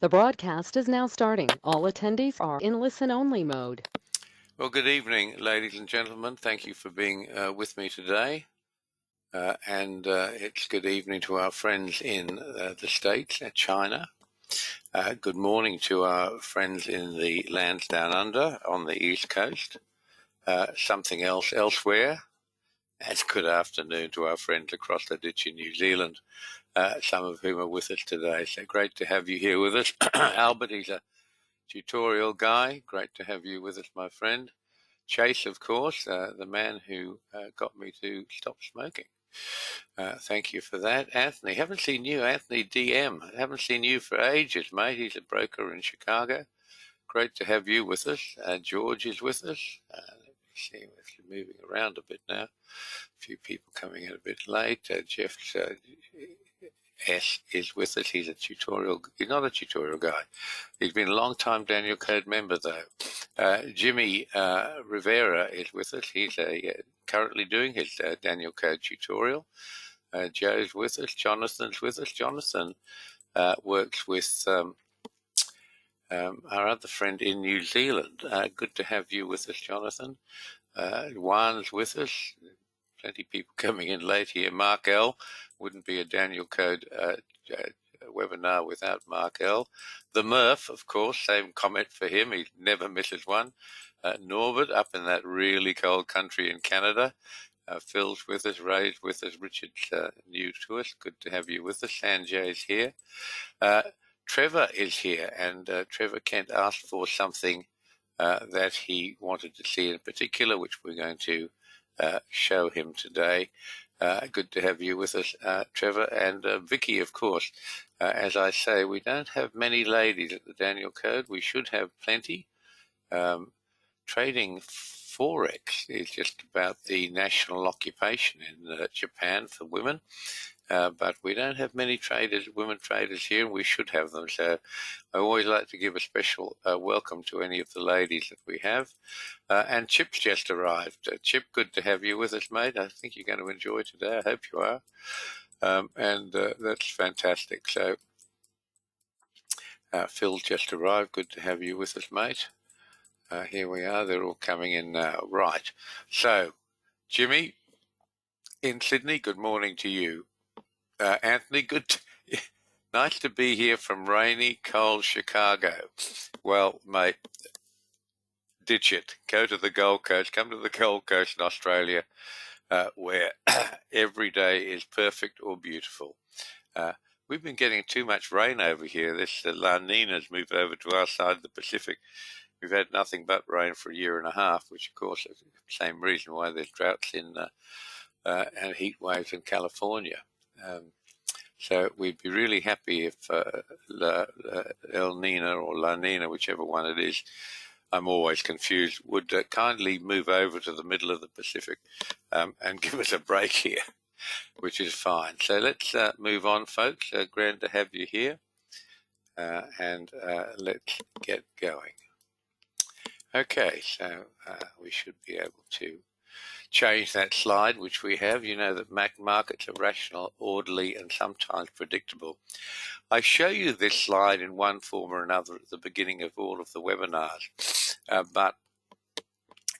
The broadcast is now starting. All attendees are in listen-only mode. Well, good evening, ladies and gentlemen. Thank you for being with me today. And it's good evening to our friends in the States, China. Good morning to our friends in the lands down under on the East Coast. Something else elsewhere. And good afternoon to our friends across the ditch in New Zealand, some of whom are with us today. So great to have you here with us. Albert, he's a tutorial guy. Great to have you with us, my friend. Chase, of course, the man who got me to stop smoking. Thank you for that. Anthony, haven't seen you. Anthony DM, haven't seen you for ages, mate. He's a broker in Chicago. Great to have you with us. George is with us. Let me see, we're moving around a bit now. A few people coming in a bit late. Jeff S is with us. He's not a tutorial guy. He's been a long time Danielcode member though. Jimmy Rivera is with us. He's currently doing his Danielcode tutorial. Joe's with us. Jonathan's with us. Jonathan works with our other friend in New Zealand. Good to have you with us, Jonathan. Juan's with us. Plenty of people coming in late here. Mark L. Wouldn't be a Danielcode webinar without Mark L. The Murph, of course, same comment for him. He never misses one. Norbert up in that really cold country in Canada. Phil's with us. Ray's with us. Richard's new to us. Good to have you with us. Sanjay's here. Trevor is here, and Trevor Kent asked for something that he wanted to see in particular, which we're going to show him today. Good to have you with us, Trevor, and Vicky, of course. As I say, we don't have many ladies at the Danielcode. We should have plenty. Trading Forex is just about the national occupation in Japan for women. But we don't have many women traders here, and we should have them. So I always like to give a special welcome to any of the ladies that we have. And Chip's just arrived. Chip, good to have you with us, mate. I think you're going to enjoy today. I hope you are. And that's fantastic. So Phil just arrived. Good to have you with us, mate. Here we are. They're all coming in now. Right. So, Jimmy in Sydney, good morning to you. Anthony, nice to be here from rainy, cold Chicago. Well, mate, ditch it. Go to the Gold Coast. Come to the Gold Coast in Australia, where every day is perfect or beautiful. We've been getting too much rain over here. This La Nina's moved over to our side of the Pacific. We've had nothing but rain for a year and a half, which, of course, is the same reason why there's droughts and heat waves in California. So we'd be really happy if El Nina or La Nina, whichever one it is, I'm always confused, would kindly move over to the middle of the Pacific and give us a break here, which is fine. So let's move on, folks. Grand to have you here, and let's get going. Okay, so we should be able to change that slide, which we have. You know that markets are rational, orderly, and sometimes predictable. I show you this slide in one form or another at the beginning of all of the webinars, but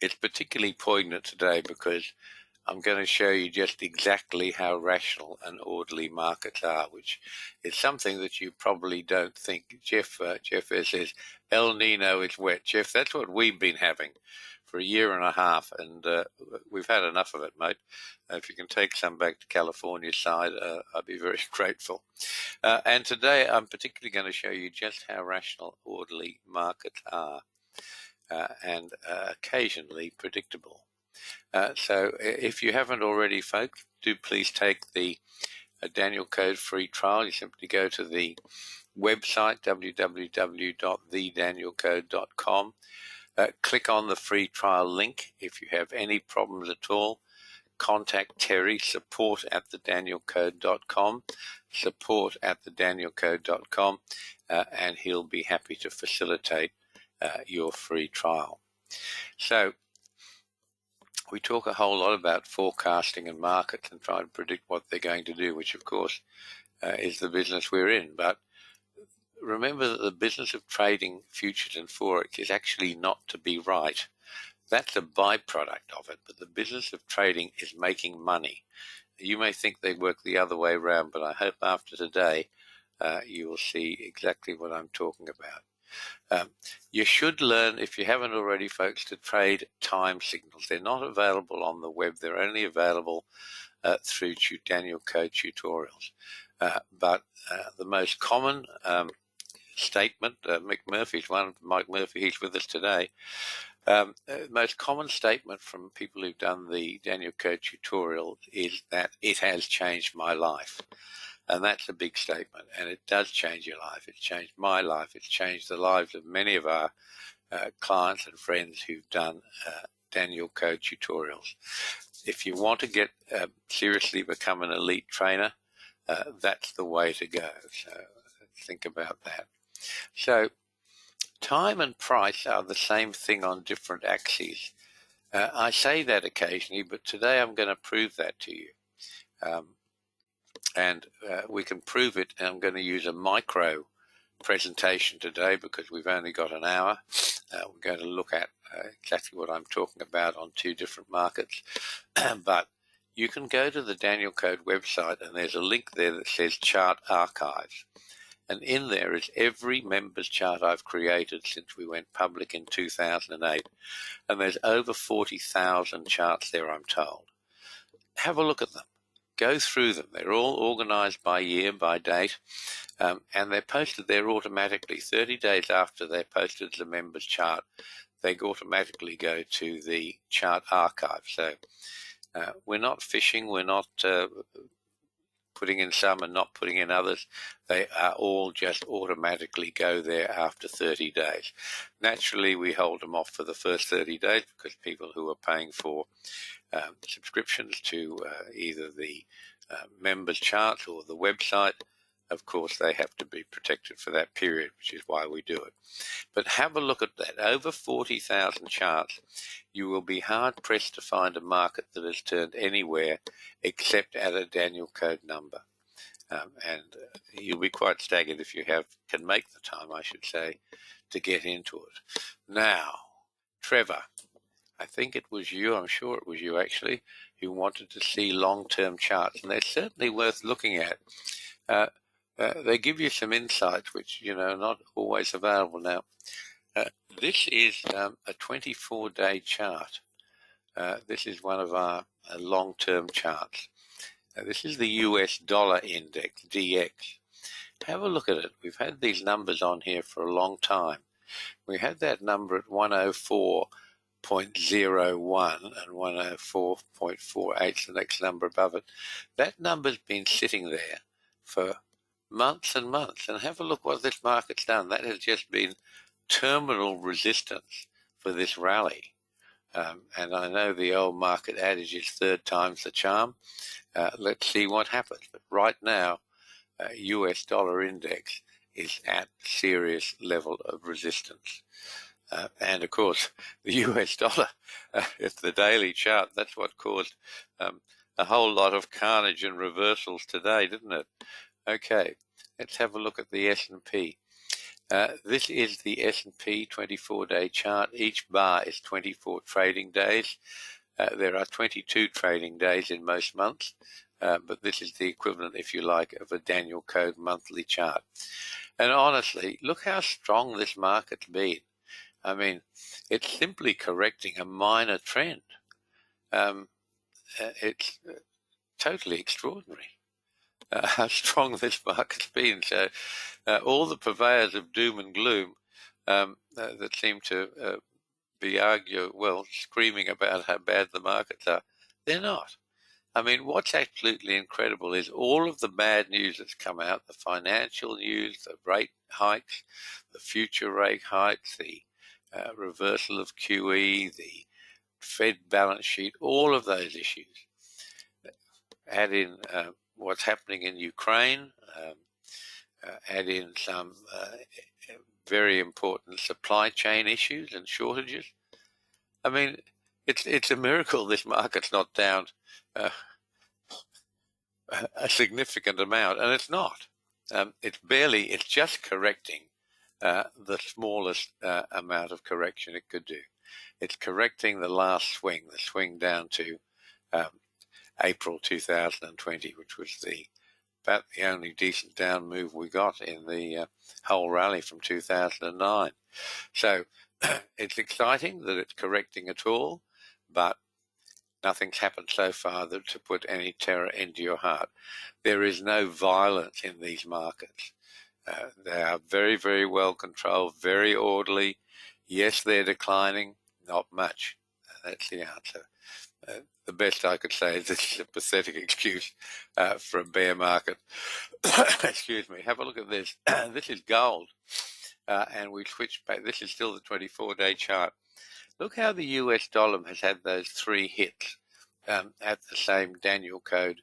it's particularly poignant today because I'm going to show you just exactly how rational and orderly markets are, which is something that you probably don't think. Jeff says, El Nino is wet. Jeff, that's what we've been having for a year and a half, and we've had enough of it, mate. If you can take some back to California side, I'd be very grateful. And today I'm particularly going to show you just how rational, orderly markets are, and occasionally predictable. So if you haven't already, folks, do please take the Danielcode free trial. You simply go to the website, www.thedanielcode.com. Click on the free trial link. If you have any problems at all, contact Terry, support@thedanielcode.com, support@thedanielcode.com, and he'll be happy to facilitate your free trial. So we talk a whole lot about forecasting and markets and trying to predict what they're going to do, which of course is the business we're in. But remember that the business of trading futures and forex is actually not to be right. That's a byproduct of it, but the business of trading is making money. You may think they work the other way around, but I hope after today you will see exactly what I'm talking about. You should learn, if you haven't already, folks, to trade time signals. They're not available on the web. They're only available through Danielcode tutorials. But the most common statement, Mike Murphy, he's with us today. Most common statement from people who've done the Danielcode tutorial is that it has changed my life. And that's a big statement, and it does change your life. It's changed my life. It's changed the lives of many of our clients and friends who've done Danielcode tutorials. If you want to get seriously become an elite trainer, that's the way to go. So think about that. So time and price are the same thing on different axes. I say that occasionally, but today I'm going to prove that to you. And we can prove it, and I'm going to use a micro presentation today because we've only got an hour. We're going to look at exactly what I'm talking about on two different markets. But you can go to the Danielcode website, and there's a link there that says Chart Archives. And in there is every members chart I've created since we went public in 2008. And there's over 40,000 charts there, I'm told. Have a look at them. Go through them. They're all organized by year, by date, and they're posted there automatically. 30 days after they're posted as a members chart, they automatically go to the chart archive. So we're not fishing. We're not putting in some and not putting in others. They are all just automatically go there after 30 days. Naturally, we hold them off for the first 30 days because people who are paying for subscriptions to either the members charts or the website, of course, they have to be protected for that period, which is why we do it. But have a look at that. Over 40,000 charts. You will be hard-pressed to find a market that has turned anywhere except at a Danielcode number. And you'll be quite staggered if you can make the time, I should say, to get into it. Now, Trevor, I think it was you, I'm sure it was you actually, who wanted to see long-term charts, and they're certainly worth looking at. They give you some insights which, are not always available now. This is a 24-day chart. This is one of our long-term charts. This is the US dollar index, DX. Have a look at it. We've had these numbers on here for a long time. We had that number at 104.01 and 104.48, the next number above it. That number's been sitting there for months and months. And have a look what this market's done. That has just been terminal resistance for this rally. And I know the old market adage is third time's the charm. Let's see what happens. But right now, US dollar index is at serious level of resistance. And of course, the US dollar, it's the daily chart. That's what caused a whole lot of carnage and reversals today, didn't it? Okay, let's have a look at the S&P. This is the S&P 24-day chart. Each bar is 24 trading days. There are 22 trading days in most months, but this is the equivalent, if you like, of a Danielcode monthly chart. And honestly, look how strong this market's been. I mean, it's simply correcting a minor trend. It's totally extraordinary how strong this market's been. So all the purveyors of doom and gloom that seem to be screaming about how bad the markets are, they're not. I mean, what's absolutely incredible is all of the bad news that's come out, the financial news, the rate hikes, the future rate hikes, the reversal of QE, the Fed balance sheet, all of those issues. Add in what's happening in Ukraine, add in some very important supply chain issues and shortages. I mean, it's a miracle this market's not down a significant amount, and it's not. it's just correcting the smallest amount of correction it could do. It's correcting the last swing, the swing down to April 2020, which was about the only decent down move we got in the whole rally from 2009. So it's exciting that it's correcting at all, but nothing's happened so far to put any terror into your heart. There is no violence in these markets. They are very, very well controlled, very orderly. Yes, they're declining, not much. That's the answer. The best I could say is this is a pathetic excuse for a bear market. Excuse me. Have a look at this. This is gold, and we switched back. This is still the 24-day chart. Look how the US dollar has had those three hits at the same Danielcode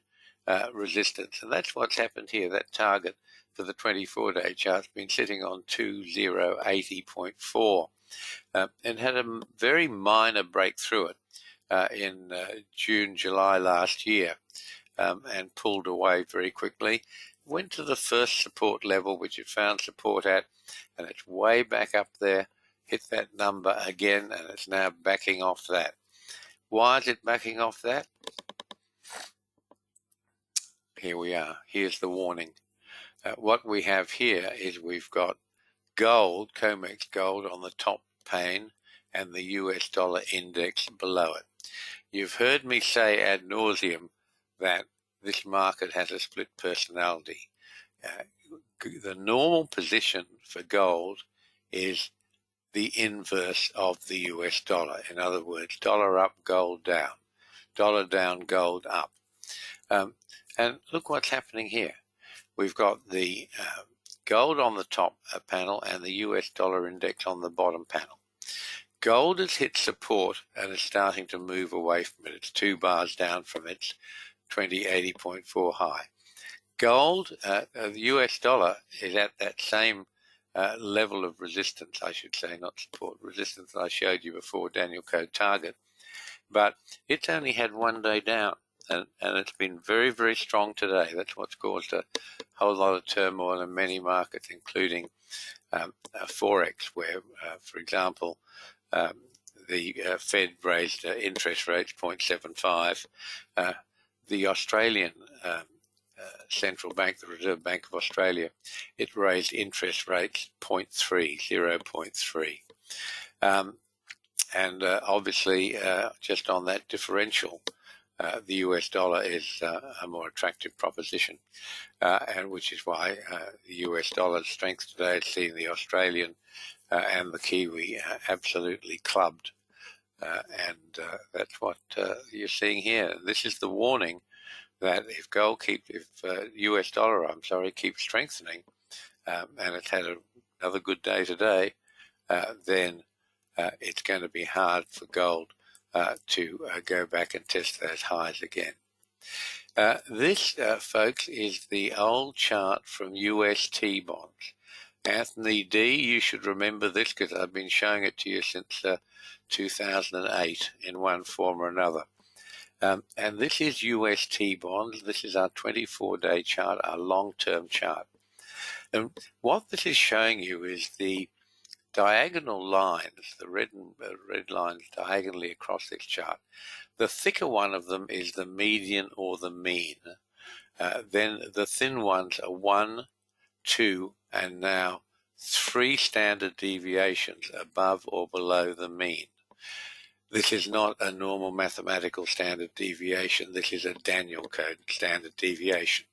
resistance, and that's what's happened here. That target for the 24-day chart's been sitting on 2080.4 and had a very minor break through it in June, July last year, and pulled away very quickly. Went to the first support level, which it found support at, and it's way back up there, hit that number again, and it's now backing off that. Why is it backing off that? Here we are. Here's the warning. What we have here is we've got gold, COMEX gold, on the top pane and the US dollar index below it. You've heard me say ad nauseum that this market has a split personality. The normal position for gold is the inverse of the US dollar. In other words, dollar up, gold down. Dollar down, gold up. And look what's happening here. We've got the gold on the top panel and the US dollar index on the bottom panel. Gold has hit support and is starting to move away from it. It's 2 bars down from its 2080.4 high. Gold, the US dollar, is at that same level of resistance, I should say, not support, resistance that I showed you before, Danielcode target. But it's only had 1 day down, and it's been very, very strong today. That's what's caused a whole lot of turmoil in many markets, including Forex, where, for example, the Fed raised interest rates 0.75. The Australian central bank, the Reserve Bank of Australia, it raised interest rates 0.3. And obviously, just on that differential, the US dollar is a more attractive proposition, and which is why the US dollar's strength today has seen the Australian and the Kiwi absolutely clubbed, and that's what you're seeing here. This is the warning that if US dollar, keeps strengthening, and it's had another good day today, then it's going to be hard for gold to go back and test those highs again. This, folks, is the old chart from UST bonds. Anthony D, you should remember this because I've been showing it to you since 2008 in one form or another. And this is UST bonds. This is our 24-day chart, our long-term chart. And what this is showing you is the diagonal lines, the red lines diagonally across this chart. The thicker one of them is the median or the mean. Then the thin ones are 1, 2, and now 3 standard deviations above or below the mean. This is not a normal mathematical standard deviation. This is a Danielcode standard deviation.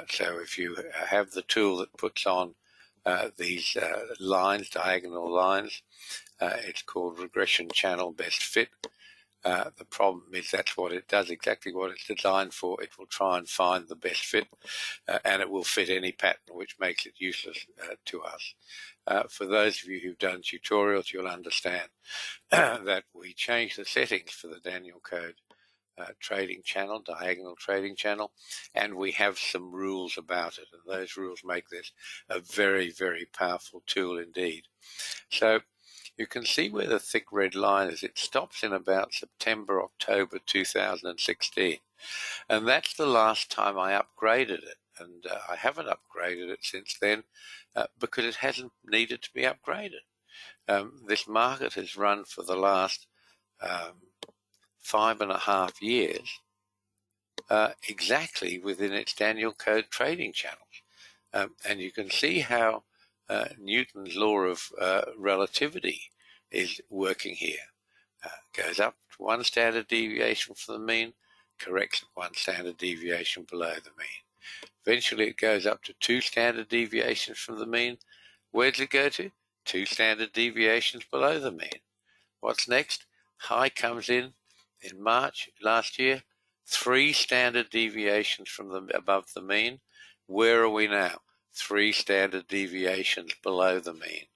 So if you have the tool that puts on these lines, diagonal lines, it's called regression channel best fit. The problem is that's what it does, exactly what it's designed for. It will try and find the best fit, and it will fit any pattern, which makes it useless to us. For those of you who've done tutorials, you'll understand that we changed the settings for the Danielcode trading channel, diagonal trading channel, and we have some rules about it, and those rules make this a very, very powerful tool indeed. So you can see where the thick red line is. It stops in about September, October 2016, and that's the last time I upgraded it. and I haven't upgraded it since then because it hasn't needed to be upgraded. This market has run for the last 5.5 years exactly within its Danielcode trading channels. And you can see how Newton's law of relativity is working here. Goes up to 1 standard deviation from the mean, corrects at 1 standard deviation below the mean. Eventually it goes up to 2 standard deviations from the mean. Where does it go to? 2 standard deviations below the mean. What's next? High comes in March last year, 3 standard deviations from above the mean. Where are we now? 3 standard deviations below the mean.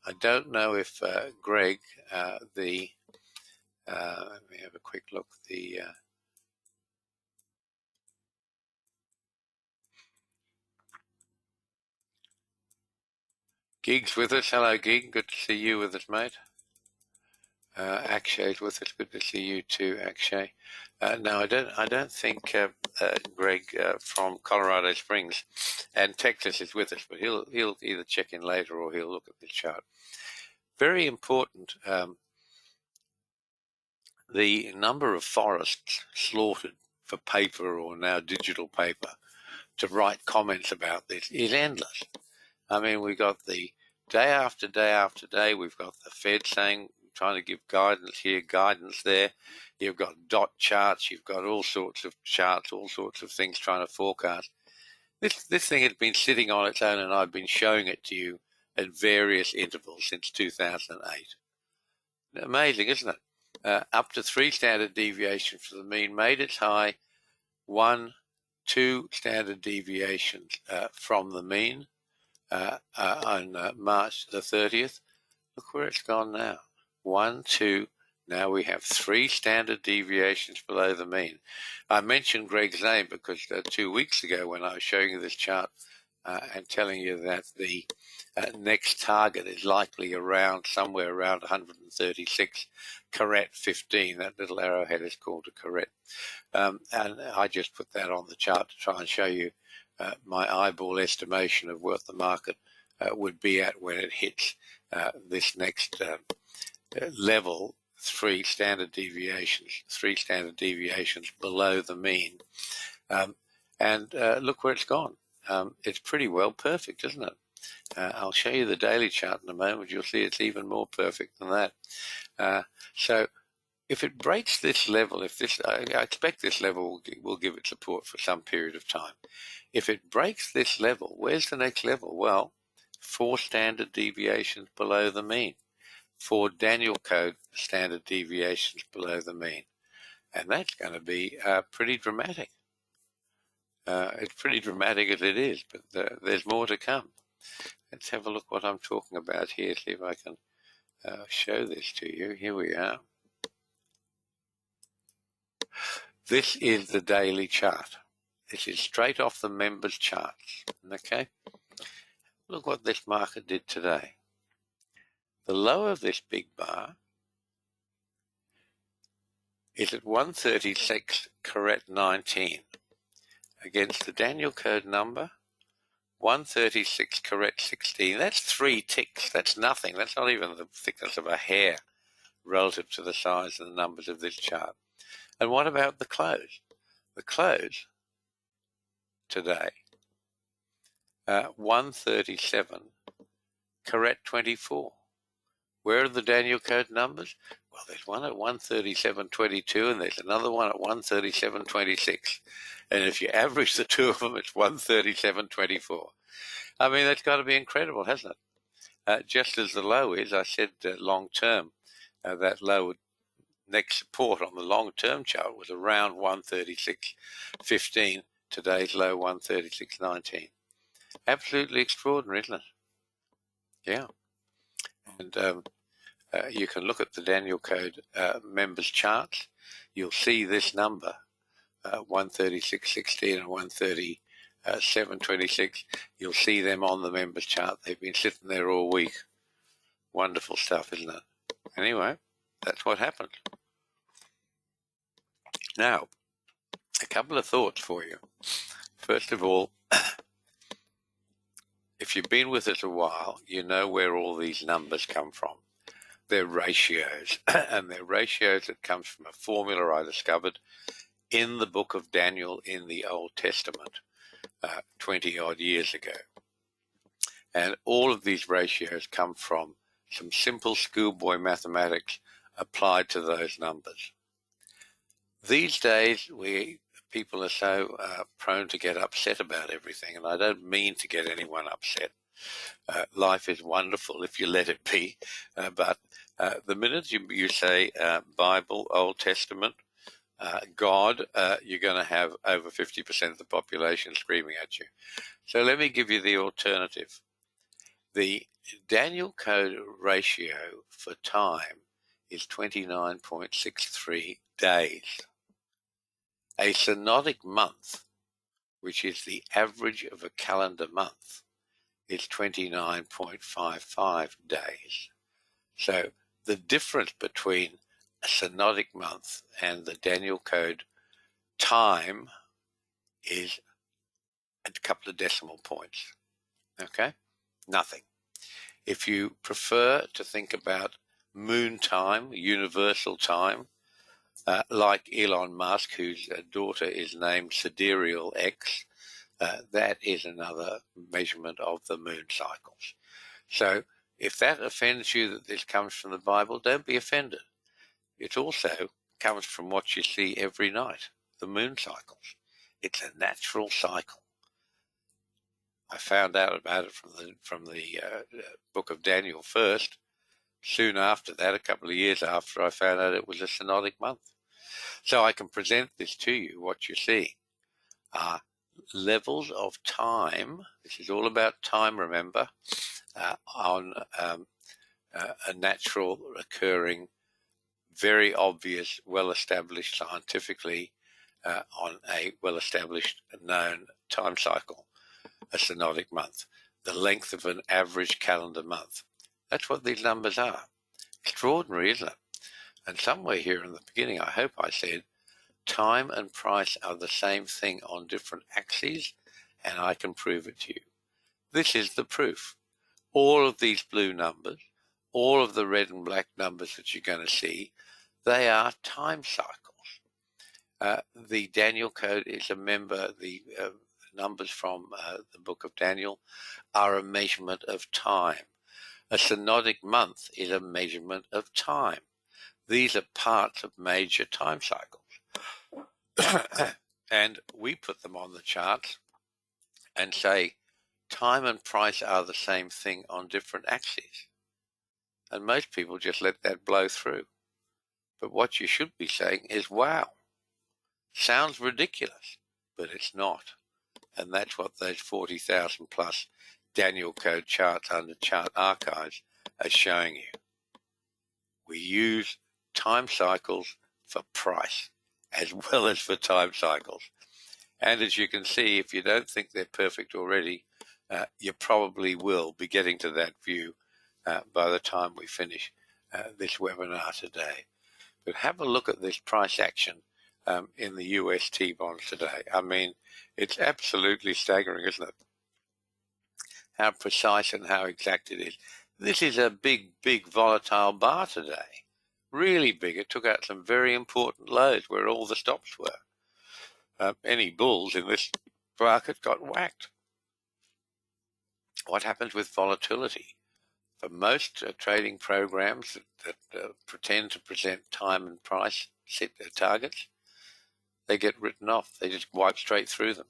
I don't know if Greg, let me have a quick look. Gig's with us. Hello, Gig. Good to see you with us, mate. Akshay's with us. Good to see you too, Akshay. No, I don't think Greg from Colorado Springs and Texas is with us, but he'll either check in later or he'll look at the chart. Very important. The number of forests slaughtered for paper or now digital paper to write comments about this is endless. I mean, we got the day after day after day, we've got the Fed saying, trying to give guidance here, guidance there. You've got dot charts, you've got all sorts of charts, all sorts of things trying to forecast. This thing has been sitting on its own, and I've been showing it to you at various intervals since 2008. Amazing, isn't it? Up to 3 standard deviations from the mean, made its high 1, 2 standard deviations from the mean on March the 30th. Look where it's gone now. 1, 2. Now we have 3 standard deviations below the mean. I mentioned Greg's name because 2 weeks ago when I was showing you this chart and telling you that the next target is likely around somewhere around 136, caret 15. That little arrowhead is called a caret. And I just put that on the chart to try and show you my eyeball estimation of what the market would be at when it hits this next level, 3 standard deviations below the mean. And look where it's gone. It's pretty well perfect, isn't it? I'll show you the daily chart in a moment. You'll see it's even more perfect than that. So if it breaks this level, I expect this level will give it support for some period of time. If it breaks this level, where's the next level? Well, 4 standard deviations below the mean. 4 Danielcode standard deviations below the mean. And that's going to be pretty dramatic. It's pretty dramatic as it is, but there's more to come. Let's have a look what I'm talking about here, see if I can show this to you. Here we are. This is the daily chart. This is straight off the members' charts. Okay? Look what this market did today. The low of this big bar is at 136, caret 19. Against the Danielcode number, 136, caret 16. That's 3 ticks. That's nothing. That's not even the thickness of a hair relative to the size and the numbers of this chart. And what about the close? The close today, 137, caret 24. Where are the Danielcode numbers? Well, there's one at 137.22 and there's another one at 137.26. And if you average the two of them, it's 137.24. I mean, that's got to be incredible, hasn't it? Just as the low is, I said long term, that low next support on the long-term chart was around 136.15. Today's low 136.19. Absolutely extraordinary, isn't it? Yeah. And you can look at the Danielcode members charts. You'll see this number, 136.16 and 137.26. You'll see them on the members chart. They've been sitting there all week. Wonderful stuff, isn't it? Anyway, that's what happened. Now, a couple of thoughts for you. First of all, If you've been with us a while, you know where all these numbers come from. They're ratios, and they're ratios that comes from a formula I discovered in the book of Daniel in the Old Testament 20 odd years ago. And all of these ratios come from some simple schoolboy mathematics applied to those numbers. These days, people are so prone to get upset about everything, and I don't mean to get anyone upset. Life is wonderful if you let it be, but the minute you say Bible, Old Testament, God, you're going to have over 50% of the population screaming at you. So let me give you the alternative. The Danielcode ratio for time is 29.63 days. A synodic month, which is the average of a calendar month, is 29.55 days. So the difference between a synodic month and the Danielcode time is a couple of decimal points. Okay? Nothing. If you prefer to think about moon time, universal time, like Elon Musk, whose daughter is named Sidereal X, that is another measurement of the moon cycles. So if that offends you that this comes from the Bible, don't be offended. It also comes from what you see every night, the moon cycles. It's a natural cycle. I found out about it from the book of Daniel first. Soon after that, a couple of years after, I found out it was a synodic month. So I can present this to you. What you see are levels of time. This is all about time, remember, on a natural occurring, very obvious, well-established scientifically on a well-established known time cycle, a synodic month, the length of an average calendar month. That's what these numbers are. Extraordinary, isn't it? And somewhere here in the beginning, I hope I said, time and price are the same thing on different axes, and I can prove it to you. This is the proof. All of these blue numbers, all of the red and black numbers that you're going to see, they are time cycles. The Danielcode is a member, the numbers from the book of Daniel are a measurement of time. A synodic month is a measurement of time. These are parts of major time cycles. And we put them on the charts and say time and price are the same thing on different axes. And most people just let that blow through. But what you should be saying is, wow, sounds ridiculous, but it's not. And that's what those 40,000 plus Danielcode charts under chart archives are showing you. We use time cycles for price as well as for time cycles. And as you can see, if you don't think they're perfect already, you probably will be getting to that view by the time we finish this webinar today. But have a look at this price action in the US T-bonds today. I mean, it's absolutely staggering, isn't it? How precise and how exact it is. This is a big, big volatile bar today. Really big. It took out some very important lows where all the stops were. Any bulls in this market got whacked. What happens with volatility? For most trading programs that pretend to present time and price, set their targets, they get written off. They just wipe straight through them.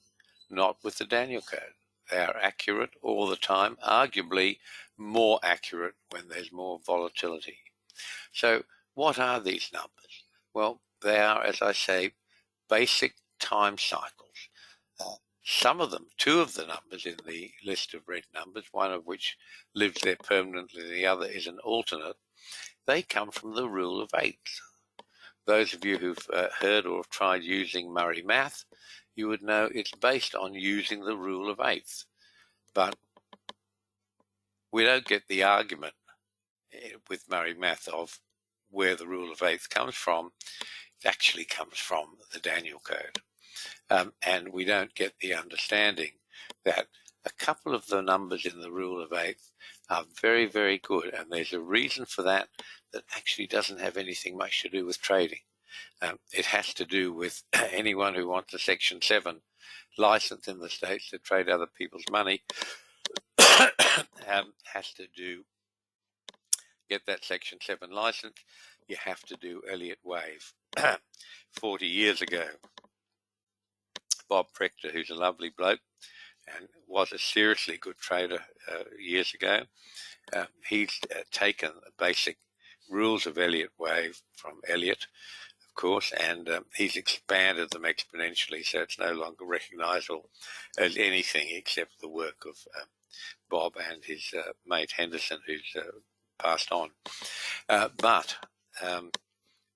Not with the Danielcode. They are accurate all the time, arguably more accurate when there's more volatility. So what are these numbers? Well, they are, as I say, basic time cycles. Some of them, two of the numbers in the list of red numbers, one of which lives there permanently, the other is an alternate, they come from the rule of eighths. Those of you who've heard or have tried using Murray Math, you would know it's based on using the rule of eighths. But we don't get the argument with Murray Math of where the rule of eighths comes from. It actually comes from the Danielcode. And we don't get the understanding that a couple of the numbers in the rule of eighth are very, very good, and there's a reason for that that actually doesn't have anything much to do with trading. It has to do with anyone who wants a Section 7 license in the States to trade other people's money has to get that Section 7 license. You have to do Elliott Wave. 40 years ago, Bob Prechter, who's a lovely bloke and was a seriously good trader years ago, he's taken the basic rules of Elliott Wave from Elliott, of course, and he's expanded them exponentially, so it's no longer recognizable as anything except the work of Bob and his mate Henderson, who's passed on. But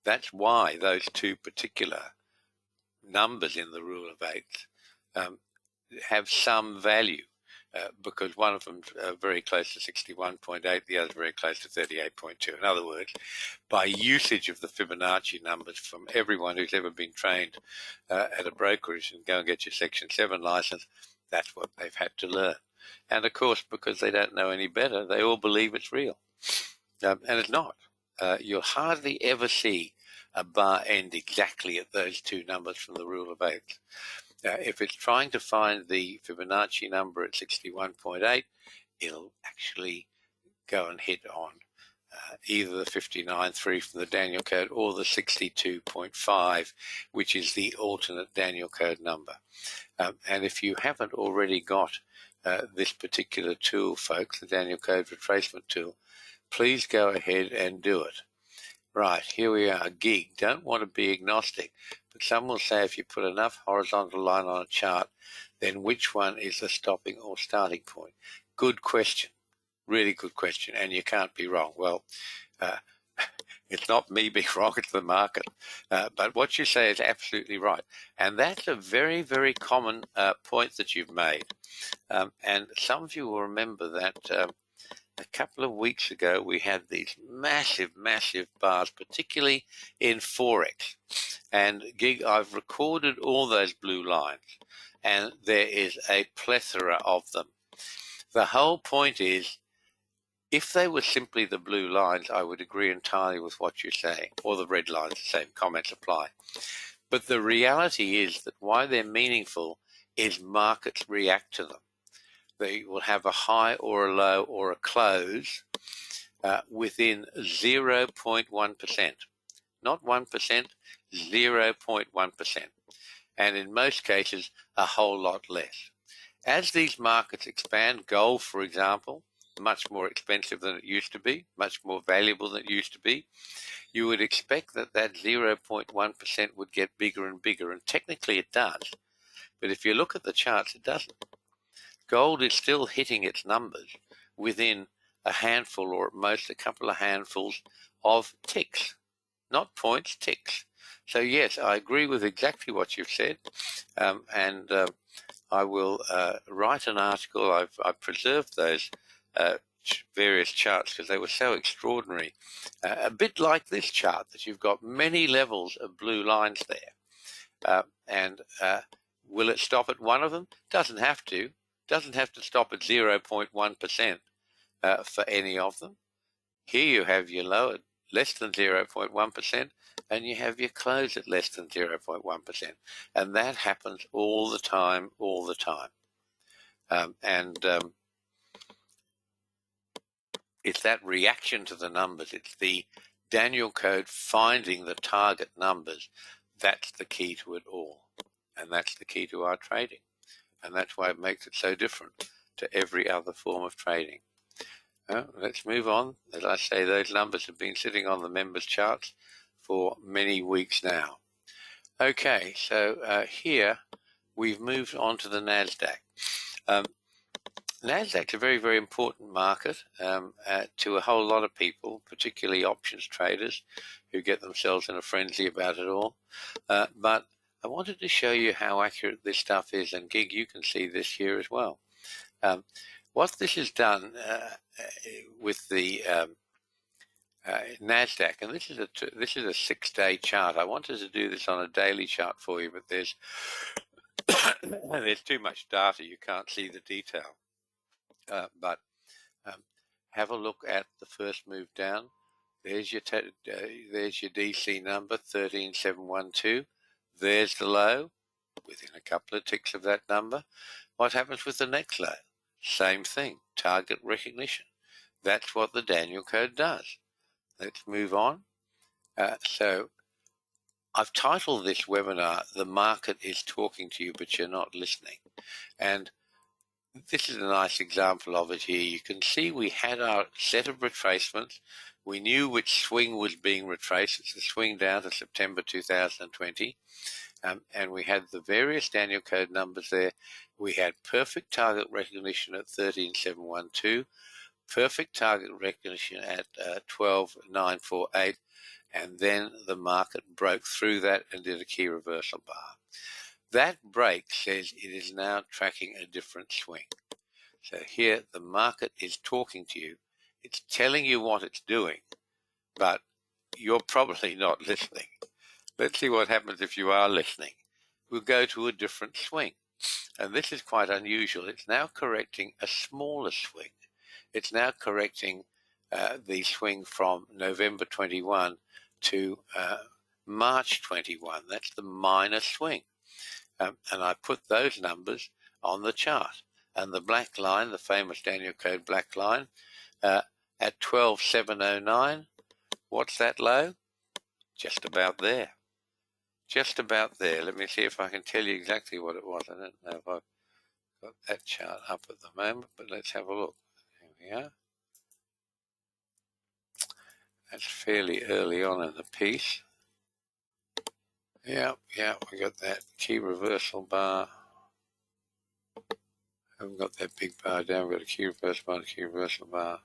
that's why those two particular numbers in the rule of eights have some value, because one of them's very close to 61.8, the other very close to 38.2. In other words, by usage of the Fibonacci numbers from everyone who's ever been trained at a brokerage and go and get your Section 7 license, that's what they've had to learn. And of course, because they don't know any better, they all believe it's real. And it's not. You'll hardly ever see a bar end exactly at those two numbers from the rule of eights. If it's trying to find the Fibonacci number at 61.8, it'll actually go and hit on either the 59.3 from the Danielcode or the 62.5, which is the alternate Danielcode number. And if you haven't already got this particular tool, folks, the Danielcode retracement tool, please go ahead and do it. Right, here we are. Gig. Don't want to be agnostic, but some will say if you put enough horizontal line on a chart, then which one is the stopping or starting point? Good question. Really good question, and you can't be wrong. Well, it's not me being wrong, it's the market. But what you say is absolutely right. And that's a very, very common point that you've made. And some of you will remember that a couple of weeks ago, we had these massive, massive bars, particularly in Forex. And Gig, I've recorded all those blue lines, and there is a plethora of them. The whole point is, if they were simply the blue lines, I would agree entirely with what you're saying, or the red lines, the same comments apply. But the reality is that why they're meaningful is markets react to them. They will have a high or a low or a close within 0.1%. Not 1%, 0.1%. And in most cases, a whole lot less. As these markets expand, gold, for example, much more expensive than it used to be, much more valuable than it used to be, you would expect that that 0.1% would get bigger and bigger, and technically it does. But if you look at the charts, it doesn't. Gold is still hitting its numbers within a handful, or at most a couple of handfuls of ticks, not points, ticks. So yes, I agree with exactly what you've said, and I will write an article. I've preserved those various charts because they were so extraordinary. A bit like this chart, that you've got many levels of blue lines there. And will it stop at one of them? Doesn't have to. Doesn't have to stop at 0.1% for any of them. Here you have your low at less than 0.1%, and you have your close at less than 0.1%. And that happens all the time, all the time. It's that reaction to the numbers. It's the Danielcode finding the target numbers. That's the key to it all. And that's the key to our trading. And that's why it makes it so different to every other form of trading. Let's move on. As I say, those numbers have been sitting on the members' charts for many weeks now. Okay, so here we've moved on to the Nasdaq. Nasdaq's a very, very important market to a whole lot of people, particularly options traders who get themselves in a frenzy about it all. But I wanted to show you how accurate this stuff is, and Gig, you can see this here as well. What this has done with the Nasdaq, and this is a 6-day chart. I wanted to do this on a daily chart for you, but there's And there's too much data, you can't see the detail. But have a look at the first move down. There's your DC number, 13712. There's the low, within a couple of ticks of that number. What happens with the next low? Same thing, target recognition. That's what the Danielcode does. Let's move on. So I've titled this webinar, The Market is Talking to You, but You're Not Listening. And this is a nice example of it here. You can see we had our set of retracements. We knew which swing was being retraced. It's the swing down to September 2020. And we had the various Danielcode numbers there. We had perfect target recognition at 13712, perfect target recognition at 12948, and then the market broke through that and did a key reversal bar. That break says it is now tracking a different swing. So here the market is talking to you. It's telling you what it's doing, but you're probably not listening. Let's see what happens if you are listening. We'll go to a different swing. And this is quite unusual. It's now correcting a smaller swing. It's now correcting the swing from November 21 to March 21. That's the minor swing. And I put those numbers on the chart. And the black line, the famous Danielcode black line, at 12709, what's that low? Just about there. Just about there. Let me see if I can tell you exactly what it was. I don't know if I've got that chart up at the moment, but let's have a look. Here we are. That's fairly early on in the piece. Yeah, we got that key reversal bar. Haven't got that big bar down. We've got a key reversal bar, a key reversal bar.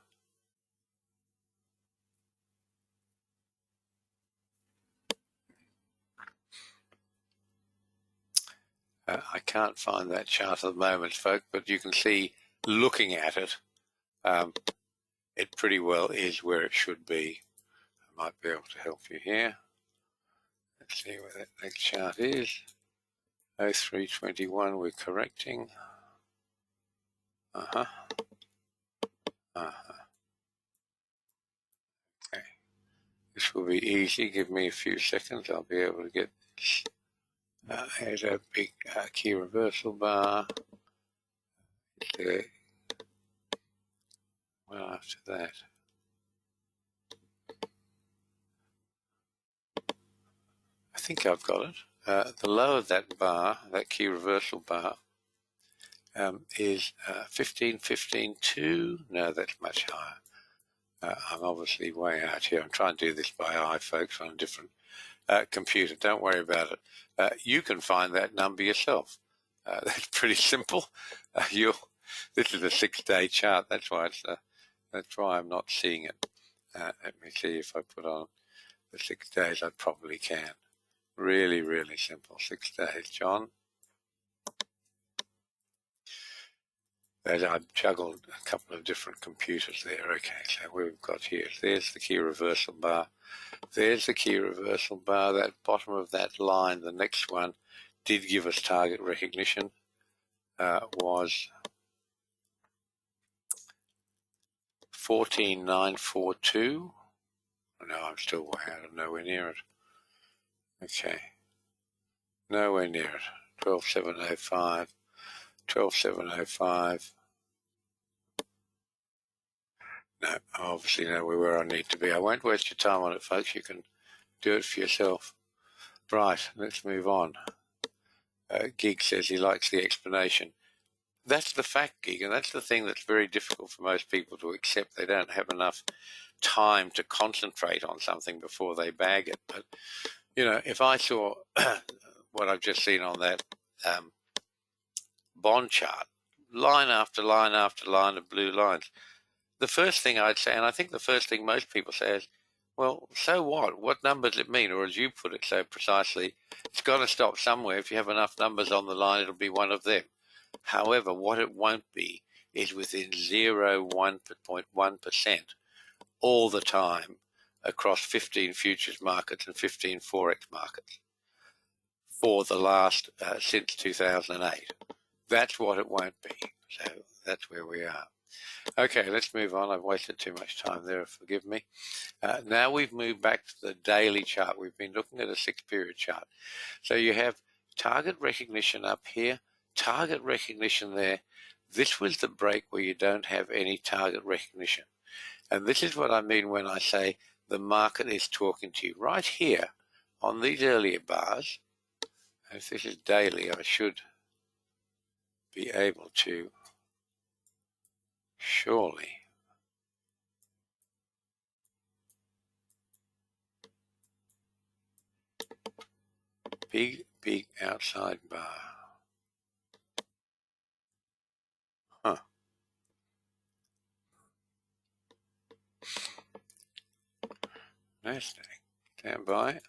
I can't find that chart at the moment, folks, but you can see, looking at it, it pretty well is where it should be. I might be able to help you here. Let's see where that next chart is. 0321, we're correcting. Okay. This will be easy. Give me a few seconds. I'll be able to get this. Here's a big key reversal bar. Well, after that, I think I've got it. The low of that bar, that key reversal bar, is 15.15.2. No, that's much higher. I'm obviously way out here. I'm trying to do this by eye, folks, on a different computer. Don't worry about it. You can find that number yourself. That's pretty simple. This is a 6-day chart. That's why I'm not seeing it. Let me see if I put on the 6 days. I probably can. Really, really simple. 6 days, John. I've juggled a couple of different computers there. Okay, so we've got here. There's the key reversal bar. There's the key reversal bar. That bottom of that line, the next one, did give us target recognition. Was 14.942. No, I'm still way out of nowhere near it. Okay. Nowhere near it. 12.705. 12.705. No, I'm obviously nowhere where I need to be. I won't waste your time on it, folks. You can do it for yourself. Right, let's move on. Gig says he likes the explanation. That's the fact, Gig, and that's the thing that's very difficult for most people to accept. They don't have enough time to concentrate on something before they bag it. But, you know, if I saw what I've just seen on that bond chart, line after line after line of blue lines, the first thing I'd say, and I think the first thing most people say is, well, so what? What number does it mean? Or as you put it so precisely, it's got to stop somewhere. If you have enough numbers on the line, it'll be one of them. However, what it won't be is within 0.1% all the time across 15 futures markets and 15 forex markets. for the last, since 2008. That's what it won't be. So that's where we are. Okay, let's move on. I've wasted too much time there, forgive me. Now we've moved back to the daily chart. We've been looking at a 6-period chart. So you have target recognition up here, target recognition there. This was the break where you don't have any target recognition. And this is what I mean when I say the market is talking to you. Right here on these earlier bars, if this is daily, I should be able to surely big outside bar. Huh. Nasdaq. Stand by.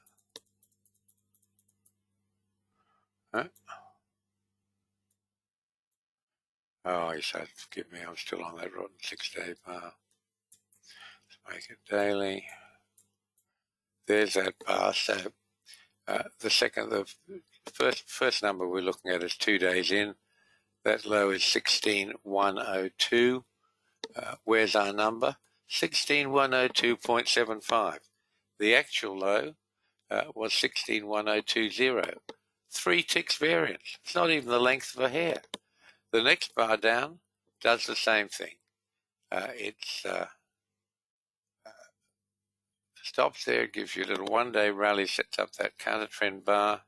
Huh? Oh, he said, forgive me, I'm still on that rotten 6-day bar. Let's make it daily. There's that bar. So the first number we're looking at is 2 days in. That low is 16,102. Where's our number? 16,102.75. The actual low was 16,102.0. 3 ticks variance. It's not even the length of a hair. The next bar down does the same thing. It's stops there, gives you a little 1-day rally, sets up that counter trend bar.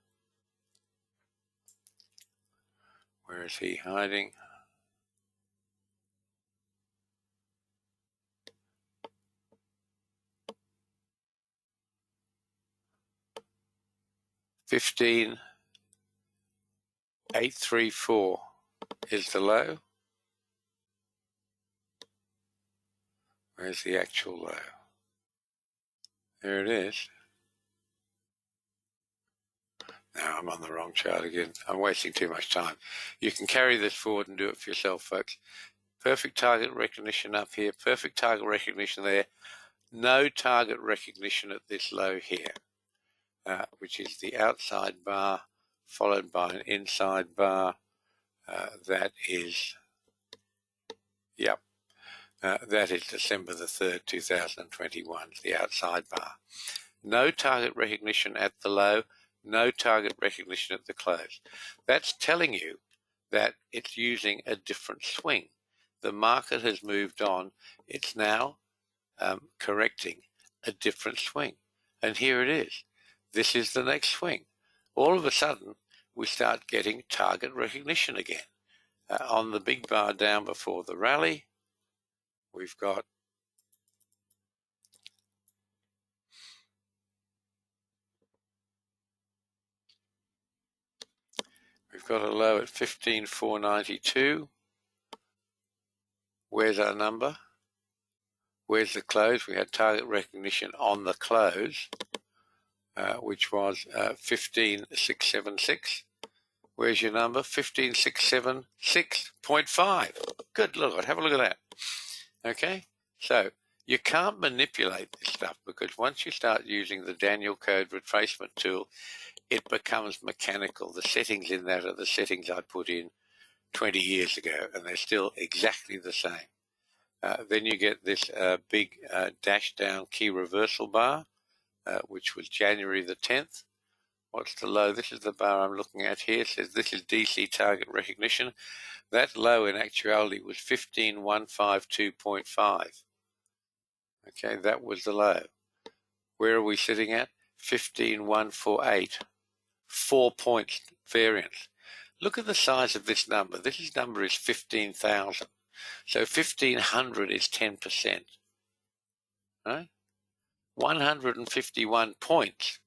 Where is he hiding? $15,834 is the low. Where's the actual low? There it is. Now I'm on the wrong chart again. I'm wasting too much time. You can carry this forward and do it for yourself, folks. Perfect target recognition up here, perfect target recognition there. No target recognition at this low here, which is the outside bar followed by an inside bar. That is December the 3rd, 2021, the outside bar. No target recognition at the low, no target recognition at the close. That's telling you that it's using a different swing. The market has moved on. It's now correcting a different swing. And here it is. This is the next swing. All of a sudden, we start getting target recognition again. On the big bar down before the rally, we've got a low at 15,492. Where's our number? Where's the close? We had target recognition on the close, which was 15,676. Where's your number? 15,676.5. Good, look, have a look at that. Okay, so you can't manipulate this stuff because once you start using the Danielcode retracement tool, it becomes mechanical. The settings in that are the settings I put in 20 years ago, and they're still exactly the same. Then you get this big dash down key reversal bar, which was January the 10th. What's the low? This is the bar I'm looking at here. It says this is DC target recognition. That low in actuality was 15,152.5. Okay, that was the low. Where are we sitting at? 15,148. 4 points variance. Look at the size of this number. This number is 15,000. So 1,500 is 10%. Right? 151 points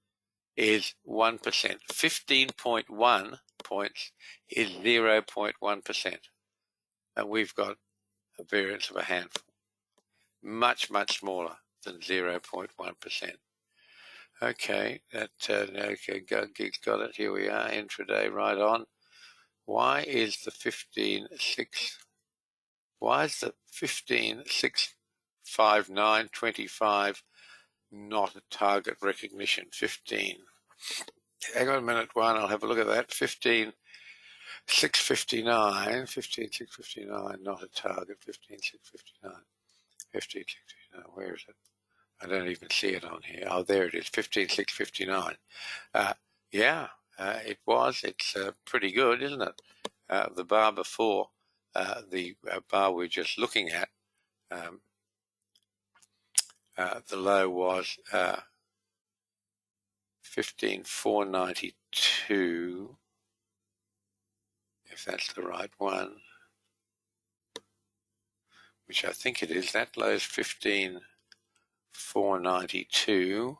is 1%. 15.1 points is 0.1%. And we've got a variance of a handful. Much, much smaller than 0.1%. Okay, okay, Gig's got it. Here we are, intraday, right on. Why is the 15,659.25 not a target recognition? 15. hang on a minute, one, I'll have a look at that. 15,659, 15,659, not a target, 15,659, 15,659, where is it? I don't even see it on here. Oh, there it is, 15,659. Yeah, it was. It's pretty good, isn't it? The bar before, the bar we're just looking at, the low was 15,492, if that's the right one, which I think it is. That low is 15,492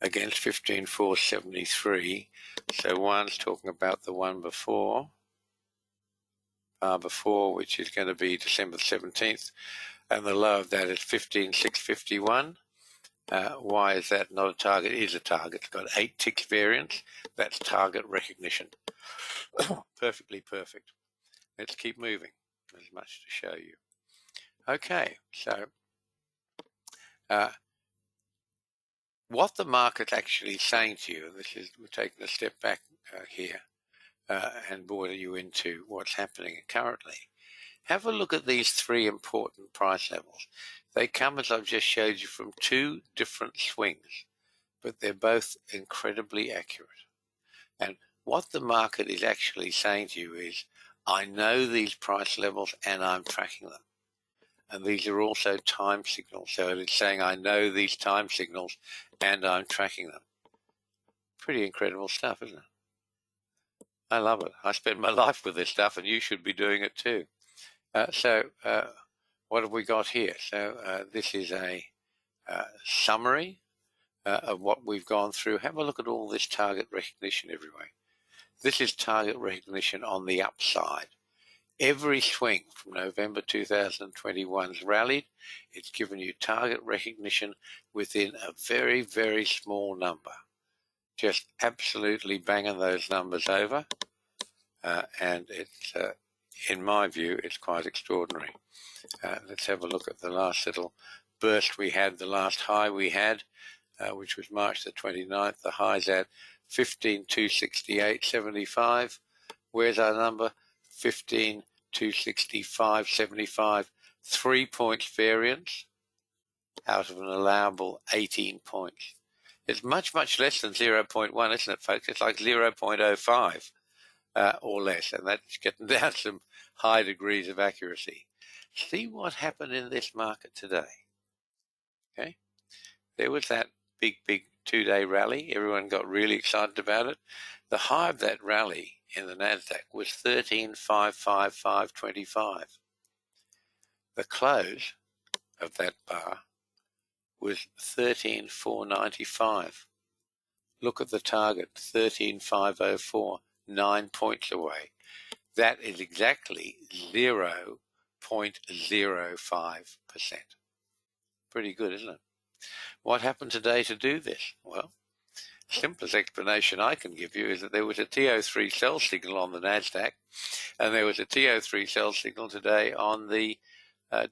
against 15,473. So one's talking about the one before, which is going to be December 17th, and the low of that is 15,651. Why is that not a target? It is a target. It's got 8 ticks variance. That's target recognition. Perfectly perfect. Let's keep moving. There's much to show you. Okay, so what the market's actually saying to you, and this is, we're taking a step back here and border you into what's happening currently. Have a look at these 3 important price levels. They come, as I've just showed you, from 2 different swings, but they're both incredibly accurate. And what the market is actually saying to you is, I know these price levels and I'm tracking them. And these are also time signals. So it's saying, I know these time signals and I'm tracking them. Pretty incredible stuff, isn't it? I love it. I spend my life with this stuff, and you should be doing it too. What have we got here? So this is a summary of what we've gone through. Have a look at all this target recognition everywhere. This is target recognition on the upside. Every swing from November 2021's rallied. It's given you target recognition within a very, very small number. Just absolutely banging those numbers over. And it's, in my view, it's quite extraordinary. Let's have a look at the last little burst we had, the last high we had, which was March the 29th. The high's at 15,268.75. Where's our number? 15,265.75. 3 points variance out of an allowable 18 points. It's much, much less than 0.1, isn't it, folks? It's like 0.05 or less, and that's getting down to some high degrees of accuracy. See what happened in this market today. Okay, there was that big 2-day rally. Everyone got really excited about it. The high of that rally in the Nasdaq was 13,555.25. The close of that bar was 13,495. Look at the target, 13,504, 9 points away. That is exactly 0.05%. Pretty good, isn't it? What happened today to do this? Well, simplest explanation I can give you is that there was a TO3 sell signal on the Nasdaq, and there was a TO3 sell signal today on the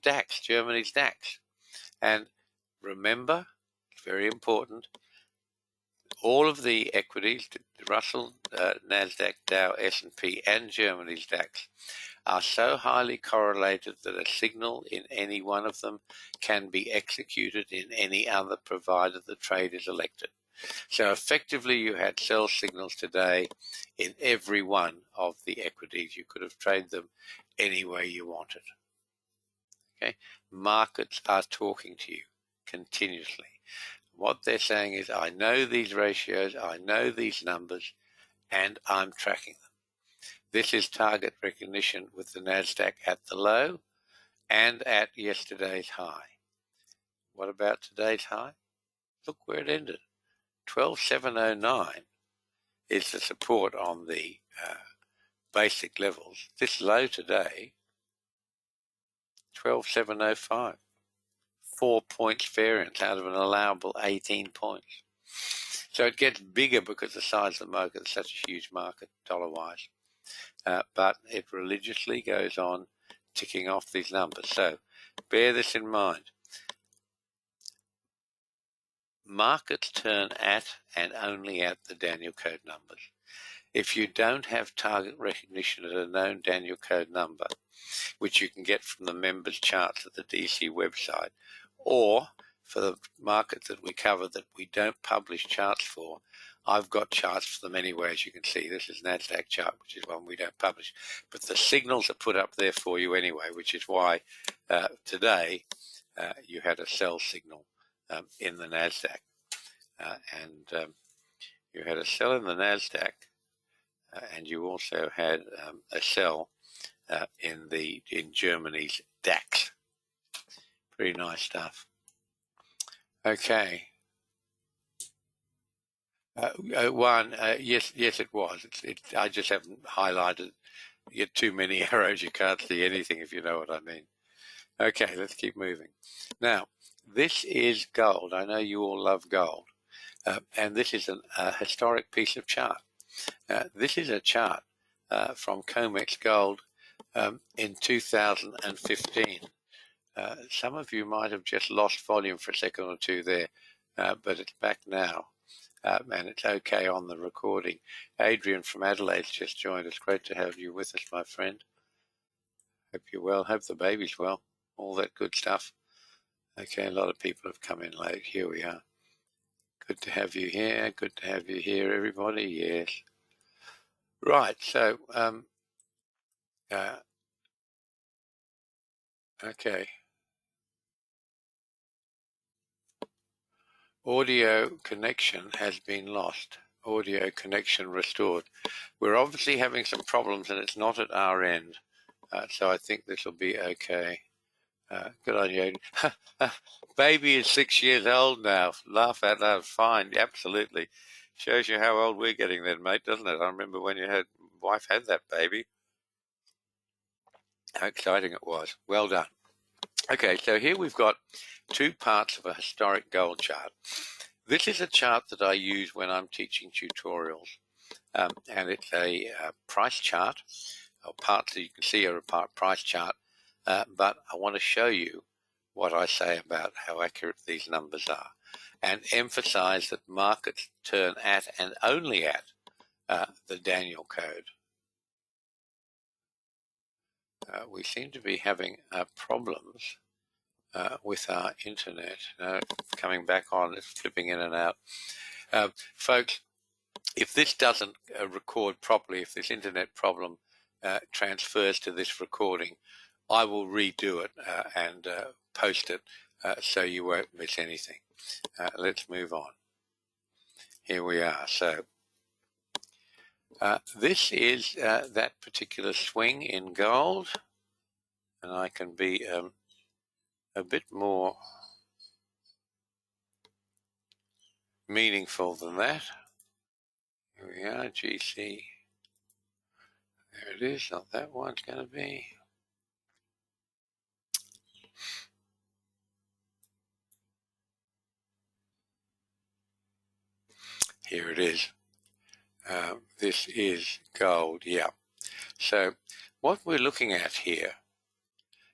DAX, Germany's DAX. And remember, it's very important, all of the equities, the Russell, Nasdaq, Dow, S&P, and Germany's DAX, are so highly correlated that a signal in any one of them can be executed in any other provided the trade is elected. So effectively, you had sell signals today in every one of the equities. You could have traded them any way you wanted. Okay, markets are talking to you continuously. What they're saying is, I know these ratios, I know these numbers, and I'm tracking them. This is target recognition with the Nasdaq at the low and at yesterday's high. What about today's high? Look where it ended. 12,709 is the support on the basic levels. This low today, 12,705. 4 points variance out of an allowable 18 points. So it gets bigger because the size of the market is such a huge market dollar-wise. But it religiously goes on ticking off these numbers. So bear this in mind. markets turn at and only at the Danielcode numbers. If you don't have target recognition at a known Danielcode number, which you can get from the members charts at the DC website, or for the markets that we cover that we don't publish charts for, I've got charts for them anyway, as you can see. This is Nasdaq chart, which is one we don't publish. But the signals are put up there for you anyway, which is why today you had a sell signal in the Nasdaq. You had a sell in the Nasdaq, and you also had a sell in Germany's DAX. Pretty nice stuff. Okay. Yes, it was. I just haven't highlighted. You get too many arrows, you can't see anything, if you know what I mean. Okay, let's keep moving. Now, this is gold. I know you all love gold. And this is a historic piece of chart. This is a chart from COMEX Gold in 2015. Some of you might have just lost volume for a second or two there, but it's back now. And it's okay on the recording. Adrian from Adelaide's just joined us. Great to have you with us, my friend. Hope you're well. Hope the baby's well. All that good stuff. Okay, a lot of people have come in late. Here we are. Good to have you here. Good to have you here, everybody. Yes. Right, so, okay. Audio connection has been lost. Audio connection restored. We're obviously having some problems, and it's not at our end. So I think this will be okay. Good on you. Baby is 6 years old now. Laugh out loud. Fine. Absolutely. Shows you how old we're getting then, mate, doesn't it? I remember when your wife had that baby. How exciting it was. Well done. Okay, so here we've got two parts of a historic gold chart. This is a chart that I use when I'm teaching tutorials, and it's a price chart, or parts that you can see are a price chart, but I want to show you what I say about how accurate these numbers are, and emphasize that markets turn at and only at the Danielcode. We seem to be having problems with our internet. Coming back on, it's flipping in and out. Folks, if this doesn't record properly, if this internet problem transfers to this recording, I will redo it and post it so you won't miss anything. Let's move on. Here we are. So this is that particular swing in gold, and I can be a bit more meaningful than that. Here we are, GC. There it is, not that one, it's going to be. Here it is. This is gold, yeah. So what we're looking at here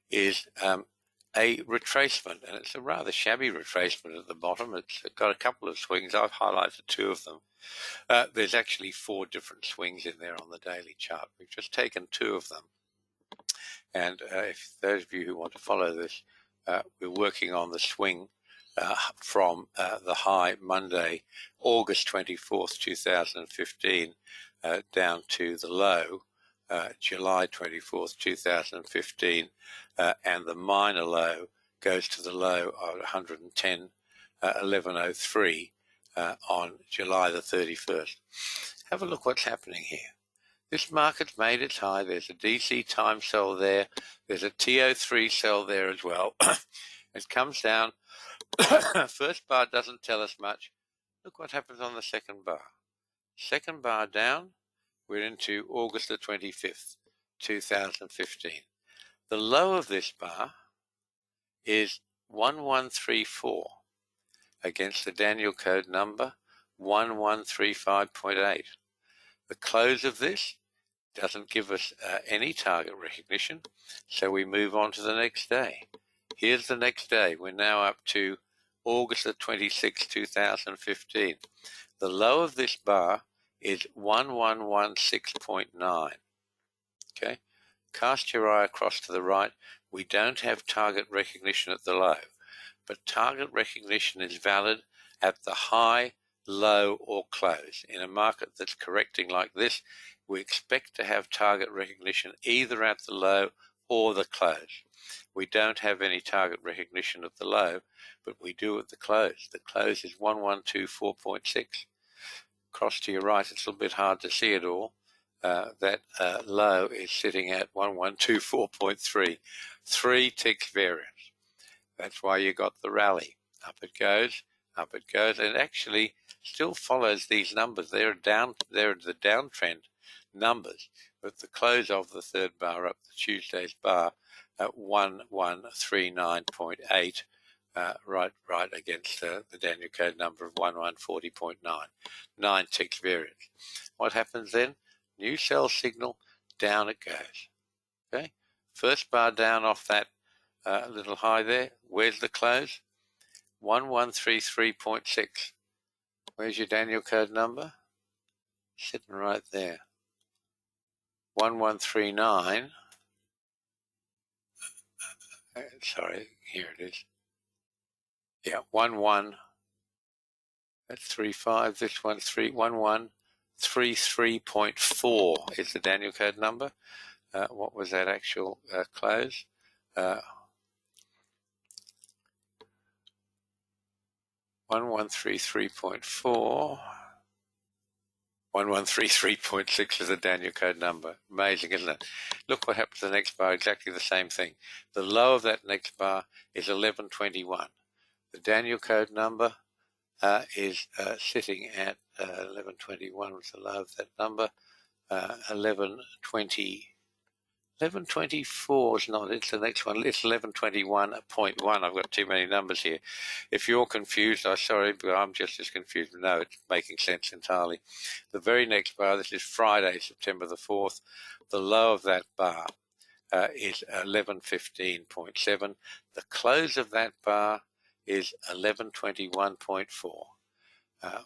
is a retracement, and it's a rather shabby retracement at the bottom. It's got a couple of swings. I've highlighted two of them. There's actually 4 different swings in there on the daily chart. We've just taken 2 of them. And if those of you who want to follow this, we're working on the swing from the high Monday, August 24th, 2015, down to the low, July 24th, 2015, and the minor low goes to the low of 110.1103 on July the 31st. Have a look what's happening here. This market's made its high. There's a DC time sell there. There's a TO3 sell there as well. It comes down. First bar doesn't tell us much. Look what happens on the second bar. Second bar down, we're into August the 25th, 2015. The low of this bar is 1134 against the Danielcode number 1135.8. The close of this doesn't give us any target recognition, so we move on to the next day. Here's the next day. We're now up to August the 26th, 2015. The low of this bar is 1116.9. Okay, cast your eye across to the right. We don't have target recognition at the low, but target recognition is valid at the high, low, or close. In a market that's correcting like this, we expect to have target recognition either at the low or the close. We don't have any target recognition at the low, but we do at the close. The close is 1124.6. Across to your right, it's a little bit hard to see it all. That low is sitting at 1124.3. 3 ticks variance. That's why you got the rally. Up it goes, and actually still follows these numbers. They're the downtrend numbers, with the close of the third bar up, the Tuesday's bar, at 1139.8, right against the Danielcode number of 1140.9. 9 ticks variance. What happens then? New sell signal, down it goes. Okay, first bar down off that little high there. Where's the close? 1133.6. Where's your Danielcode number? Sitting right there. 1139. Sorry, here it is. Yeah, 1135. This one's 1133.4 is the Danielcode number. What was that actual close? 1133.4. 1133.6 is the Danielcode number. Amazing, isn't it? Look what happens to the next bar, exactly the same thing. The low of that next bar is 1121. The Danielcode number is sitting at 1121. What's the low of that number? 1120. 1124 is not, it's the next one. It's 1121.1. I've got too many numbers here. If you're confused, I'm sorry, but I'm just as confused. No, it's making sense entirely. The very next bar, this is Friday, September the 4th. The low of that bar is 1115.7. The close of that bar is 1121.4.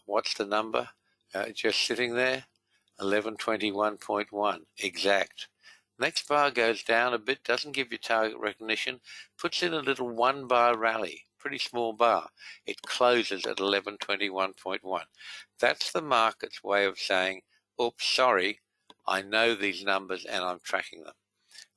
What's the number? Just sitting there, 1121.1, exact. Next bar goes down a bit, doesn't give you target recognition, puts in a little 1 bar rally, pretty small bar. It closes at 1121.1. That's the market's way of saying, oops, sorry, I know these numbers and I'm tracking them.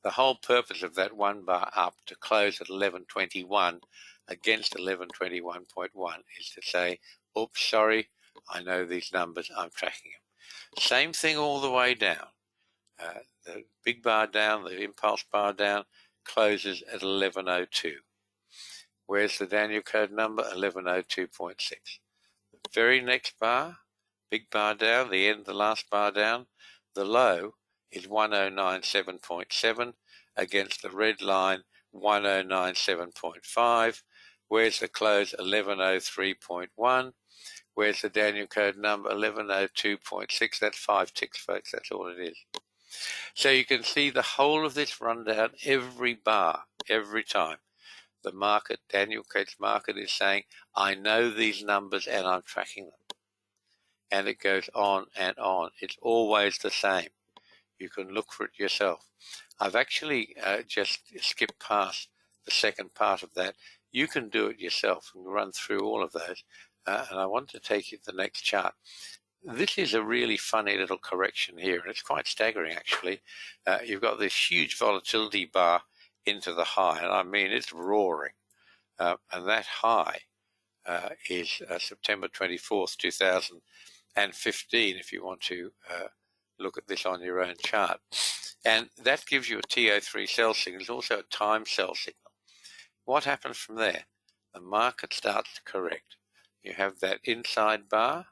The whole purpose of that 1 bar up to close at 1121 against 1121.1 is to say, oops, sorry, I know these numbers, I'm tracking them. Same thing all the way down. The big bar down, the impulse bar down, closes at 1102. Where's the Danielcode number? 1102.6. The very next bar, big bar down, the end, the last bar down, the low is 1097.7 against the red line 1097.5. Where's the close? 1103.1. Where's the Danielcode number? 1102.6. That's 5 ticks, folks. That's all it is. So you can see the whole of this rundown, every bar, every time. The market, Danielcode's market, is saying, I know these numbers and I'm tracking them. And it goes on and on. It's always the same. You can look for it yourself. I've actually just skipped past the second part of that. You can do it yourself and run through all of those. And I want to take you to the next chart. This is a really funny little correction here, and it's quite staggering, actually. You've got this huge volatility bar into the high, and I mean, it's roaring. And that high is September 24th, 2015, if you want to look at this on your own chart. And that gives you a TO3 sell signal. It's also a time sell signal. What happens from there? The market starts to correct. You have that inside bar,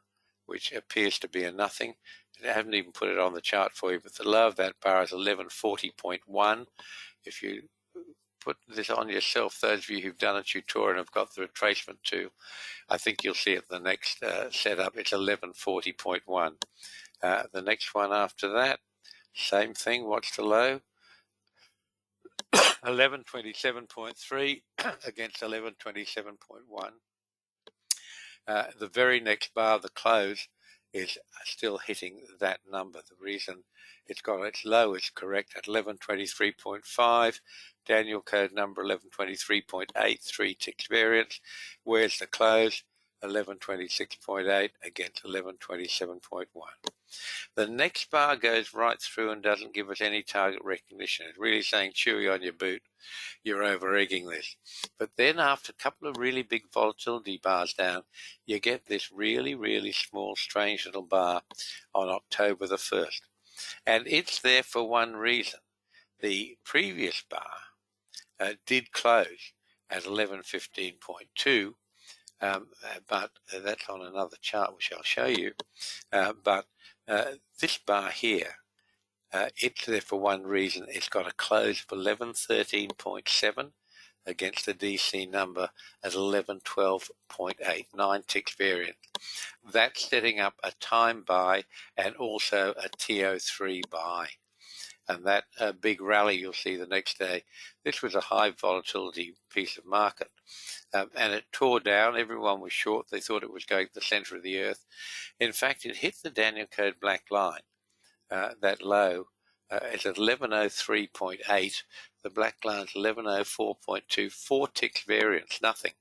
which appears to be a nothing. I haven't even put it on the chart for you, but the low of that bar is 1140.1. If you put this on yourself, those of you who've done a tutorial and have got the retracement too, I think you'll see it the next setup. It's 1140.1. The next one after that, same thing. What's the low? 1127.3 against 1127.1. The very next bar, the close, is still hitting that number. The reason it's got its low is correct at 1123.5. Danielcode number 1123.8, 3 ticks variance. Where's the close? 1126.8 against 1127.1. The next bar goes right through and doesn't give us any target recognition. It's really saying, chewy on your boot, you're over-egging this. But then after a couple of really big volatility bars down, you get this really, really small, strange little bar on October the 1st. And it's there for one reason. The previous bar did close at 1115.2, but that's on another chart, which I'll show you. But this bar here, it's there for one reason. It's got a close of 1113.7 against the DC number at 1112.8, 9 ticks variance. That's setting up a time buy and also a TO3 buy. And that big rally you'll see the next day, this was a high volatility piece of market. And it tore down. Everyone was short. They thought it was going to the center of the earth. In fact, it hit the Danielcode black line. That low is at 1103.8. The black line's 1104.2. 4 ticks variance, nothing.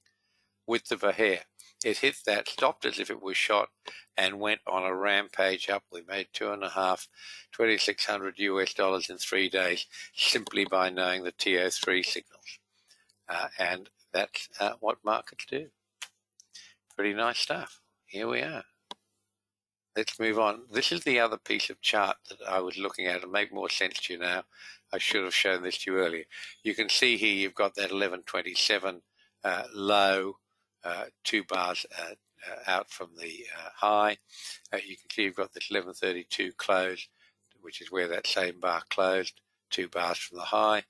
Width of a hair. It hit that, stopped as if it was shot, and went on a rampage up. We made $2,600 US in 3 days simply by knowing the TO3 signals. And that's what markets do. Pretty nice stuff. Here we are. Let's move on. This is the other piece of chart that I was looking at. It'll make more sense to you now. I should have shown this to you earlier. You can see here you've got that 1127 low, 2 bars out from the high. You can see you've got this 1132 close, which is where that same bar closed, 2 bars from the high.